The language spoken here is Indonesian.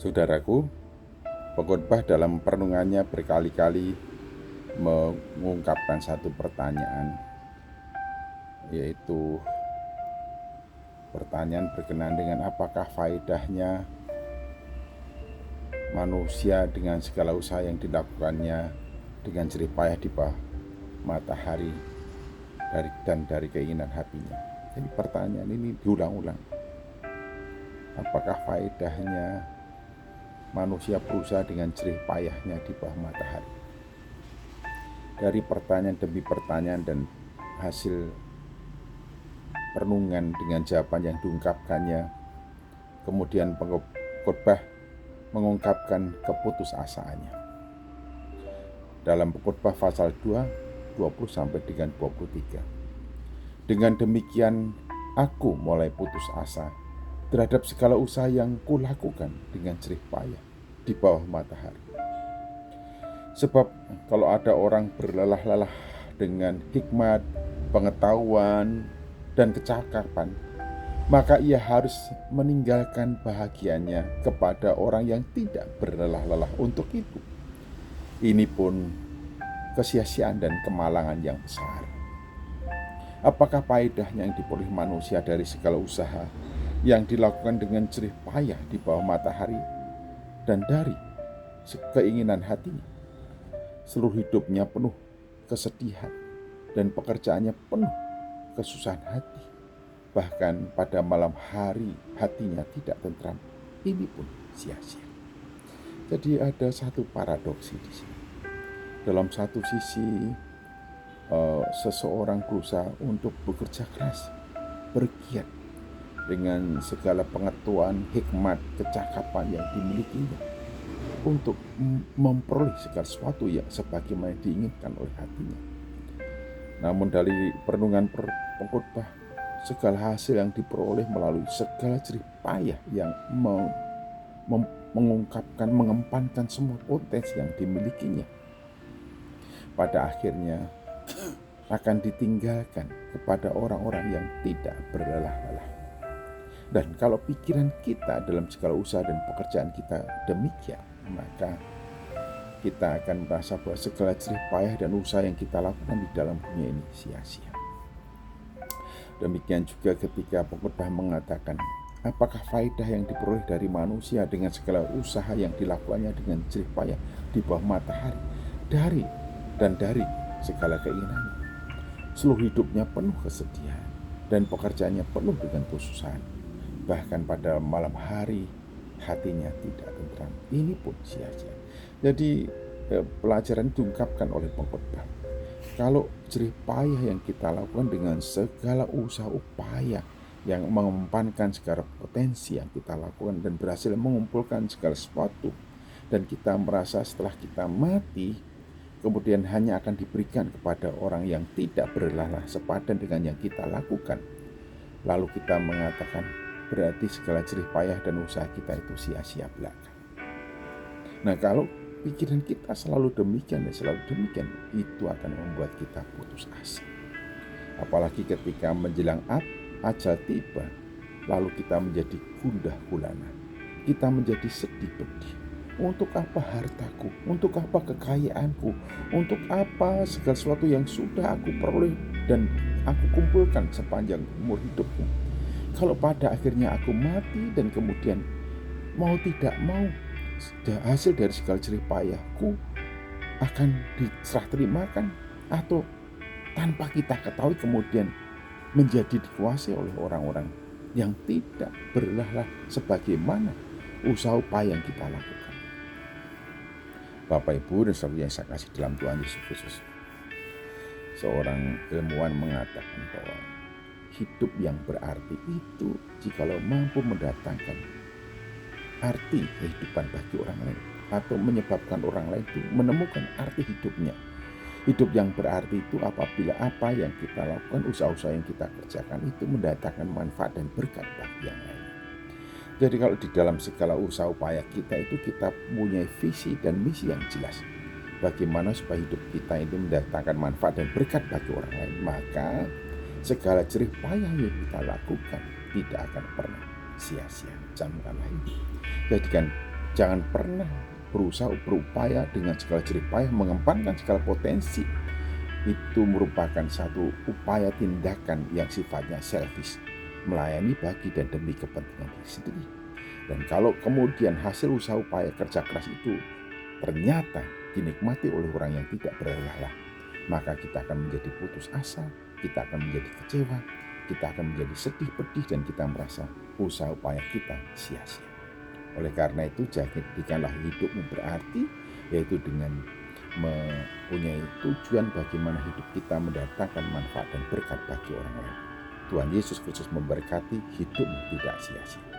Saudaraku, pengkhotbah dalam perenungannya berkali-kali mengungkapkan satu pertanyaan, yaitu pertanyaan berkenaan dengan apakah faedahnya manusia dengan segala usaha yang dilakukannya dengan jerih payah di bawah matahari dari keinginan hatinya. Jadi pertanyaan ini diulang-ulang. Apakah faedahnya manusia berusaha dengan jerih payahnya di bawah matahari? Dari pertanyaan demi pertanyaan dan hasil perenungan dengan jawaban yang diungkapkannya, kemudian pengkhotbah mengungkapkan keputusasaannya. Dalam pengkhotbah pasal 2, 20 sampai dengan 23. Dengan demikian aku mulai putus asa terhadap segala usaha yang kulakukan dengan jerih payah di bawah matahari. Sebab kalau ada orang berlelah-lelah dengan hikmat, pengetahuan, dan kecakapan, maka ia harus meninggalkan bahagianya kepada orang yang tidak berlelah-lelah untuk itu. Ini pun kesia-siaan dan kemalangan yang besar. Apakah faedahnya yang diperoleh manusia dari segala usaha yang dilakukan dengan jerih payah di bawah matahari dan dari keinginan hatinya? Seluruh hidupnya penuh kesedihan dan pekerjaannya penuh kesusahan hati. Bahkan pada malam hari hatinya tidak tentram. Ini pun sia-sia. Jadi ada satu paradoksi di sini. Dalam satu sisi seseorang berusaha untuk bekerja keras, bergiat dengan segala pengetahuan, hikmat, kecakapan yang dimilikinya untuk memperoleh segala sesuatu yang sebagaimana diinginkan oleh hatinya. Namun dari perenungan pengkhotbah, segala hasil yang diperoleh melalui segala jerih payah yang mengungkapkan, mengempankan semua potensi yang dimilikinya, pada akhirnya akan ditinggalkan kepada orang-orang yang tidak berlelah-lelah. Dan kalau pikiran kita dalam segala usaha dan pekerjaan kita demikian, maka kita akan merasa bahwa segala jerih payah dan usaha yang kita lakukan di dalam dunia ini sia-sia. Demikian juga ketika pengkhotbah mengatakan, apakah faedah yang diperoleh dari manusia dengan segala usaha yang dilakukannya dengan jerih payah di bawah matahari, dari segala keinginannya. Seluruh hidupnya penuh kesedihan dan pekerjaannya penuh dengan kesusahan. Bahkan pada malam hari hatinya tidak tentram. Ini pun sia-sia. Jadi pelajaran diungkapkan oleh pengkhotbah. Kalau jerih payah yang kita lakukan dengan segala usaha upaya yang mengempankan segala potensi yang kita lakukan dan berhasil mengumpulkan segala sesuatu, dan kita merasa setelah kita mati kemudian hanya akan diberikan kepada orang yang tidak berlelah sepadan dengan yang kita lakukan, lalu kita mengatakan berarti segala jerih payah dan usaha kita itu sia-sia belaka. Nah, kalau pikiran kita selalu demikian, itu akan membuat kita putus asa. Apalagi ketika menjelang ajal tiba, lalu kita menjadi gundah gulana, kita menjadi sedih pedih. Untuk apa hartaku? Untuk apa kekayaanku? Untuk apa segala sesuatu yang sudah aku peroleh dan aku kumpulkan sepanjang umur hidupku? Kalau pada akhirnya aku mati dan kemudian mau tidak mau hasil dari segala jerih payahku akan diserah terimakan, atau tanpa kita ketahui kemudian menjadi dikuasai oleh orang-orang yang tidak berlelah sebagaimana usaha upaya yang kita lakukan. Bapak, Ibu, dan saudara yang saya kasih dalam Tuhan Yesus Kristus, seorang ilmuwan mengatakan bahwa hidup yang berarti itu jikalau mampu mendatangkan arti kehidupan bagi orang lain, atau menyebabkan orang lain itu menemukan arti hidupnya. Hidup yang berarti itu apabila apa yang kita lakukan, usaha-usaha yang kita kerjakan itu mendatangkan manfaat dan berkat bagi yang lain. Jadi kalau di dalam segala usaha upaya kita itu kita punya visi dan misi yang jelas, bagaimana supaya hidup kita itu mendatangkan manfaat dan berkat bagi orang lain, maka segala jerih payah yang kita lakukan tidak akan pernah sia-sia. Camkanlah ini. Jadikan Jangan pernah berupaya dengan segala jerih payah mengempankan segala potensi. Itu merupakan satu upaya tindakan yang sifatnya selfish, melayani bagi dan demi kepentingan diri sendiri. Dan kalau kemudian hasil usaha upaya kerja keras itu ternyata dinikmati oleh orang yang tidak berlelah, maka kita akan menjadi putus asa, kita akan menjadi kecewa, kita akan menjadi sedih, pedih, dan kita merasa usaha upaya kita sia-sia. Oleh karena itu, jadikanlah hidupmu berarti, yaitu dengan mempunyai tujuan bagaimana hidup kita mendatangkan manfaat dan berkat bagi orang lain. Tuhan Yesus Kristus memberkati hidupmu tidak sia-sia.